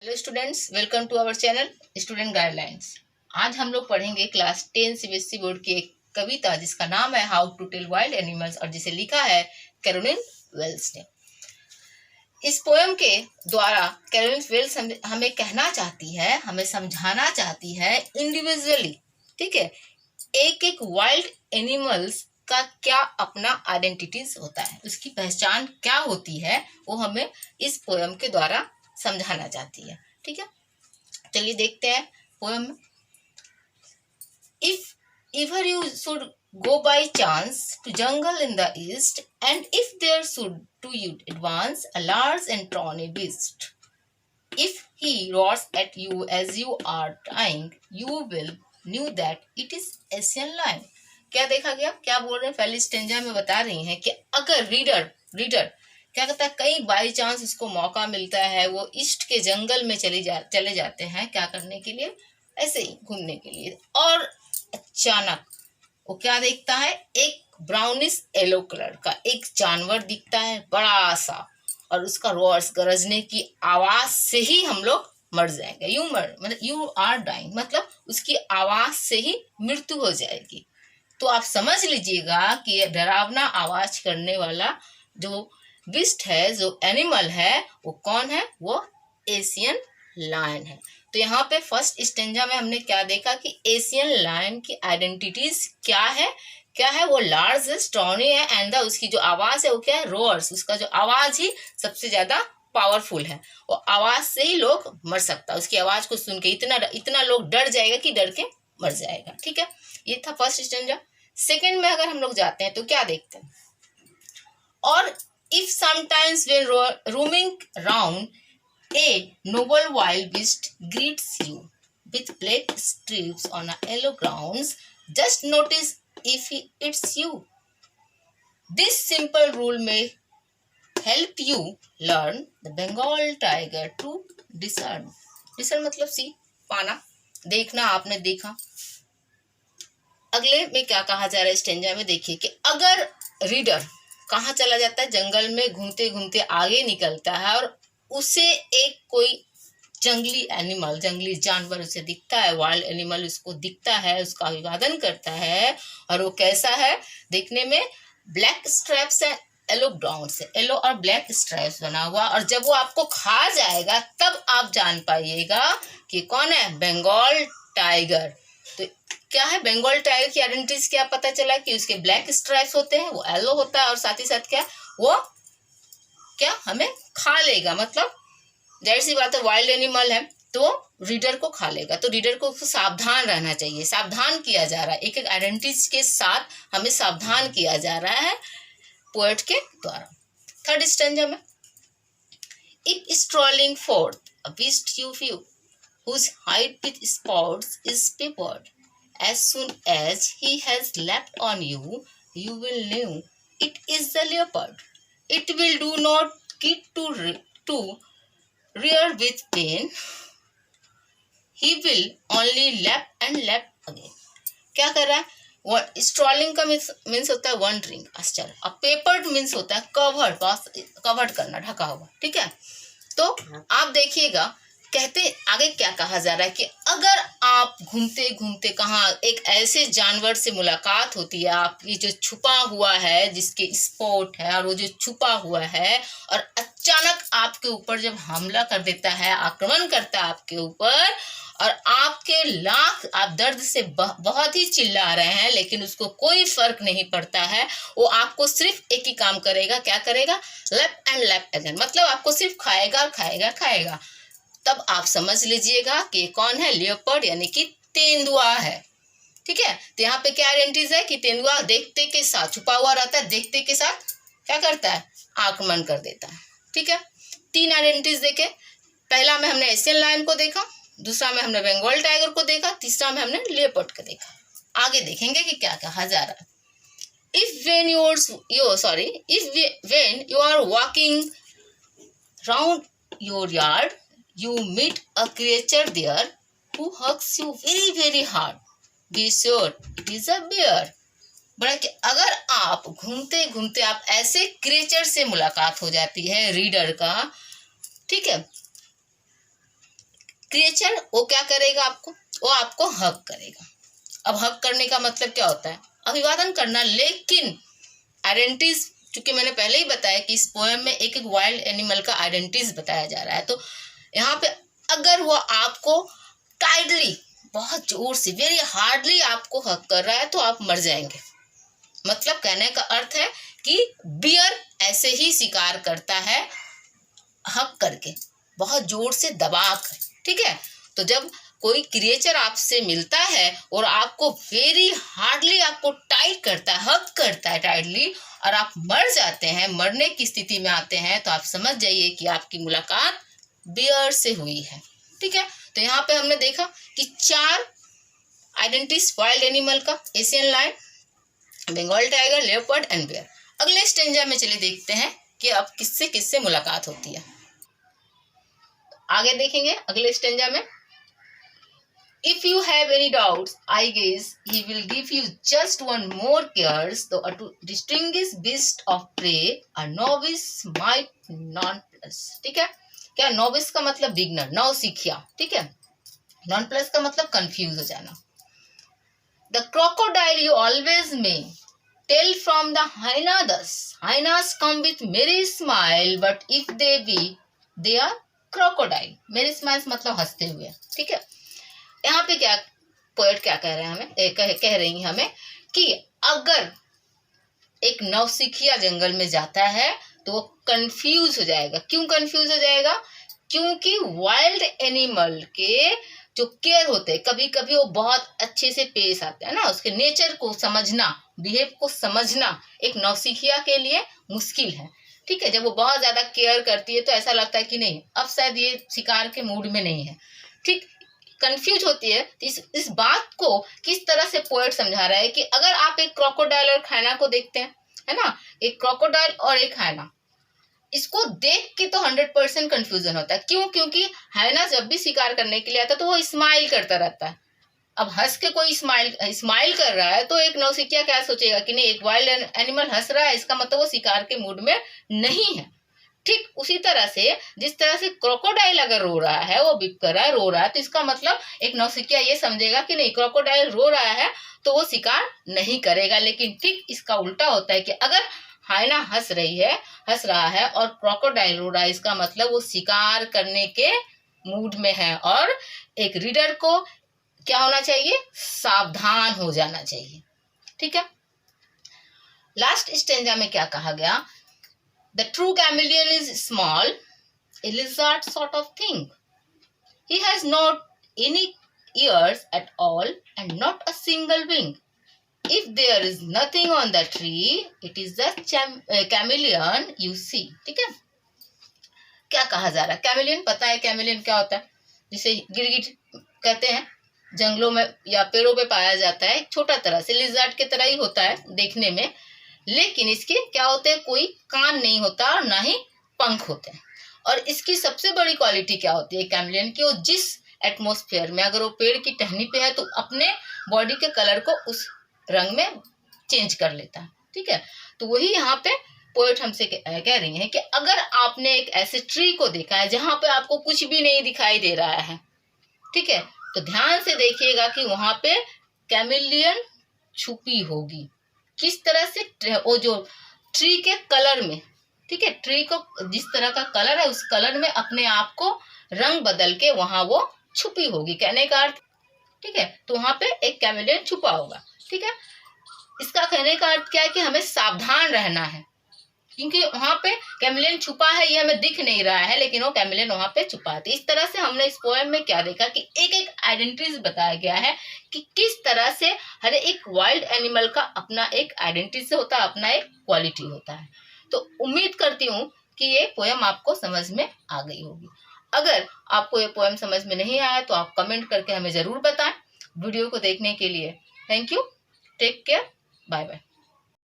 Hello students, welcome to our channel student guidelines. आज हम लोग पढ़ेंगे क्लास 10 सीबीएसई बोर्ड की एक कविता जिसका नाम है how to tell wild animals और जिसे लिखा है कैरोलिन वेल्स ने। इस पोएम के द्वारा कैरोलिन वेल्स हमें कहना चाहती है, हमें समझाना चाहती है इंडिविजुअली, ठीक है, एक एक वाइल्ड एनिमल्स का क्या अपना आइडेंटिटीज होता है, उसकी पहचान क्या होती है, वो हमें इस पोएम के द्वारा समझाना चाहती है। ठीक है, चलिए देखते हैं पोएम में। If ever you should go by chance to jungle in the east, and if there should to you advance a large and tawny beast, if he roars at you as you are dying, you will knew that it is Asian lion। क्या देखा गया, क्या बोल रहे हैं, पहले stanza में बता रही हैं कि अगर रीडर क्या कहता है, कहीं बाई चांस उसको मौका मिलता है, वो ईस्ट के जंगल में चले जाते हैं, क्या करने के लिए, ऐसे ही घूमने के लिए, और अचानक वो क्या देखता है, एक ब्राउनिश येलो कलर का एक जानवर दिखता है बड़ा सा, और उसका रोर्स गरजने की आवाज से ही हम लोग मर जाएंगे। यू आर डाइंग मतलब उसकी आवाज से ही मृत्यु हो जाएगी। तो आप समझ लीजिएगा कि डरावना आवाज करने वाला जो बिस्ट है, जो एनिमल है, वो कौन है, वो एशियन लायन है। तो यहाँ पे फर्स्ट स्टेंजा में हमने क्या देखा कि एशियन लायन की आइडेंटिटीज क्या है, वो लार्ज है, स्टॉनी है, एंड उसकी जो आवाज है वो क्या है, रोअर्स, उसका जो आवाज ही सबसे ज्यादा पावरफुल है, वो आवाज से ही लोग मर सकता है, उसकी आवाज को सुन के इतना लोग डर जाएगा कि डर के मर जाएगा। ठीक है, ये था फर्स्ट स्टेंजा। सेकेंड में अगर हम लोग जाते हैं तो क्या देखते हैं, और if sometimes when roaming round a noble wild beast greets you with black stripes on a yellow grounds, just notice if it's you. This simple rule may help you learn the Bengal tiger to discern मतलब सी पाना, देखना, आपने देखा। अगले में क्या कहा जा रहा है स्टेंजा में, देखिए कि अगर रीडर कहाँ चला जाता है, जंगल में घूमते घूमते आगे निकलता है और उसे एक कोई जंगली जानवर उसे दिखता है, वाइल्ड एनिमल उसको दिखता है, उसका अभिवादन करता है, और वो कैसा है देखने में, ब्लैक स्ट्रैप्स है, येलो ग्राउंड से येलो और ब्लैक स्ट्रैप्स बना हुआ, और जब वो आपको खा जाएगा तब आप जान पाइएगा कि कौन है, बंगाल टाइगर। तो क्या है, बंगाल टाइगर की आइडेंटिटीज क्या पता चला कि उसके ब्लैक स्ट्राइप्स होते हैं, वो येलो होता है, और साथ ही साथ क्या, वो क्या हमें खा लेगा, मतलब जाहिर सी बात है वाइल्ड एनिमल है तो रीडर को खा लेगा। तो रीडर को सावधान रहना चाहिए, सावधान किया जा रहा है, एक एक आइडेंटिटीज के साथ हमें सावधान किया जा रहा है पोएट के द्वारा। थर्ड स्टेंजा में, if strolling fourth a beast you view whose hide with spots is papered, as soon as he has leapt on you, you will know it is the leopard. It will do not get to rear with pain. He will only lap and lap again. क्या कर रहा है, strolling का means होता है wondering, आश्चर्य, और peppered means होता है कवर्ड करना, ढका हुआ। ठीक है, तो आप देखिएगा कहते आगे क्या कहा जा रहा है कि अगर आप घूमते घूमते कहाँ एक ऐसे जानवर से मुलाकात होती है, आपकी जो छुपा हुआ है, जिसके स्पॉट है और वो जो छुपा हुआ है, और अचानक आपके ऊपर जब हमला कर देता है, आक्रमण करता है आपके ऊपर, और आपके आप दर्द से बहुत ही चिल्ला रहे हैं, लेकिन उसको कोई फर्क नहीं पड़ता है, वो आपको सिर्फ एक ही काम करेगा, क्या करेगा, लैप एंड लैप अगेन, मतलब आपको सिर्फ खाएगा। तब आप समझ लीजिएगा कि कौन है, लियोपर्ड यानी कि तेंदुआ है। ठीक है, तो यहाँ पे क्या आइडेंटिटीज है कि तेंदुआ देखते के साथ छुपा हुआ रहता है, देखते के साथ क्या करता है, आक्रमण कर देता है। ठीक है, तीन आइडेंटिटीज देखे, पहला में हमने एशियन लायन को देखा, दूसरा में हमने बंगाल टाइगर को देखा, तीसरा में हमने लियोपर्ड को देखा। आगे देखेंगे कि क्या कहा जा रहा है। If when you are walking round your yard, you meet a creature there who hugs you very very hard, be sure it is a bear। बड़ा कि अगर आप घूमते घूमते आप ऐसे क्रिएचर से मुलाकात हो जाती है रीडर का, ठीक है, क्रिएचर वो क्या करेगा आपको, वो आपको हग करेगा। अब हग करने का मतलब क्या होता है, अभिवादन करना। लेकिन आइडेंटिटीज, चूंकि मैंने पहले ही बताया कि इस पोएम में एक एक वाइल्ड एनिमल का आइडेंटिटीज बताया जा रहा है, तो यहाँ पे अगर वो आपको टाइटली, बहुत जोर से, वेरी हार्डली आपको हग कर रहा है तो आप मर जाएंगे। मतलब कहने का अर्थ है कि बियर ऐसे ही शिकार करता है, हग करके, बहुत जोर से दबा कर। ठीक है, तो जब कोई क्रिएचर आपसे मिलता है और आपको वेरी हार्डली आपको टाइट करता है, हग करता है टाइटली, और आप मर जाते हैं, मरने की स्थिति में आते हैं, तो आप समझ जाइए कि आपकी मुलाकात बियर से हुई है। ठीक है, तो यहाँ पे हमने देखा कि 4 आइडेंटिटीज वाइल्ड एनिमल का, Asian lion, Bengal tiger, leopard and bear. अगले स्टेंजा में चलिए देखते हैं कि अब किससे किससे मुलाकात होती है। आगे देखेंगे अगले स्टेंजा में, If you have any doubts, I guess he will give you just one more curse, though to distinguish beast of prey, a novice might non-plus। ठीक है, क्या novice का मतलब बिगनर, नौसिखिया। ठीक है, non-plus का मतलब कंफ्यूज हो जाना। The crocodile you always may tell from the hyena thus, hyenas come with merry smile, but if they be, they are crocodile। merry smile मतलब हंसते हुए। ठीक है, यहाँ पे क्या पोएट क्या कह रहे हैं हमें, कह रही है हमें कि अगर एक नौसिखिया जंगल में जाता है तो वो कंफ्यूज हो जाएगा। क्यों कंफ्यूज हो जाएगा, क्योंकि वाइल्ड एनिमल के जो केयर होते हैं, कभी कभी वो बहुत अच्छे से पेश आते हैं ना, उसके नेचर को समझना, बिहेव को समझना एक नौसिखिया के लिए मुश्किल है। ठीक है, जब वो बहुत ज्यादा केयर करती है तो ऐसा लगता है कि नहीं, अब शायद ये शिकार के मूड में नहीं है। ठीक, कंफ्यूज होती है। तो इस बात को किस तरह से पोएट समझा रहा है कि अगर आप एक क्रोकोडाइल और हायना को देखते हैं, है ना, एक क्रोकोडाइल और एक हायना, इसको देख के तो 100% कंफ्यूजन होता है। क्यों, क्योंकि हायना जब भी शिकार करने के लिए आता है तो वो स्माइल करता रहता है। अब हंस के कोई स्माइल कर रहा है तो एक नौसिखिया क्या सोचेगा कि नहीं, एक वाइल्ड एनिमल हंस रहा है, इसका मतलब वो शिकार के मूड में नहीं है। ठीक उसी तरह से जिस तरह से क्रोकोडाइल अगर रो रहा है, वो बिक कर रहा है, रो रहा है, तो इसका मतलब एक नौसिखिया ये समझेगा कि नहीं, क्रोकोडाइल रो रहा है तो वो शिकार नहीं करेगा। लेकिन ठीक इसका उल्टा होता है कि अगर हायना हंस रहा है और क्रोकोडाइल रो रहा है, इसका मतलब वो शिकार करने के मूड में है। और एक रीडर को क्या होना चाहिए, सावधान हो जाना चाहिए। ठीक है, लास्ट स्टेंजा में क्या कहा गया, The true chameleon is small, a lizard sort of thing. He has not any ears at all and not a single wing. If there is nothing on the tree, it is the chameleon you see. ठीक है, क्या कहा जा रहा है, chameleon पता है chameleon क्या होता है, जिसे गिरगिट कहते हैं, जंगलों में या पेड़ों पे पाया जाता है, छोटा तरह से लिजर्ड के तरह ही होता है देखने में, लेकिन इसके क्या होते हैं, कोई कान नहीं होता और ना ही पंख होते हैं। और इसकी सबसे बड़ी क्वालिटी क्या होती है कैमलियन की, वो जिस एटमॉस्फेयर में, अगर वो पेड़ की टहनी पे है तो अपने बॉडी के कलर को उस रंग में चेंज कर लेता है। ठीक है, तो वही यहाँ पे पोएट हमसे कह रही है कि अगर आपने एक ऐसे ट्री को देखा है जहां पे आपको कुछ भी नहीं दिखाई दे रहा है, ठीक है, तो ध्यान से देखिएगा कि वहां पे कैमिलियन छुपी होगी। किस तरह से, वो जो ट्री के कलर में, ठीक है, ट्री को जिस तरह का कलर है उस कलर में अपने आप को रंग बदल के वहां वो छुपी होगी, कहने का अर्थ। ठीक है, तो वहां पे एक कैमिलियन छुपा होगा। ठीक है, इसका कहने का अर्थ क्या है कि हमें सावधान रहना है, क्योंकि वहां पे कैमिलियन छुपा है, ये हमें दिख नहीं रहा है, लेकिन वो कैमिलियन वहां पे छुपा है। इस तरह से हमने इस पोएम में क्या देखा कि एक एक आइडेंटिटीज बताया गया है कि किस तरह से हर एक वाइल्ड एनिमल का अपना एक आइडेंटिटी होता है, अपना एक क्वालिटी होता है। तो उम्मीद करती हूँ कि ये पोएम आपको समझ में आ गई होगी। अगर आपको ये पोएम समझ में नहीं आया तो आप कमेंट करके हमें जरूर बताएं। वीडियो को देखने के लिए thank you, take care, bye bye.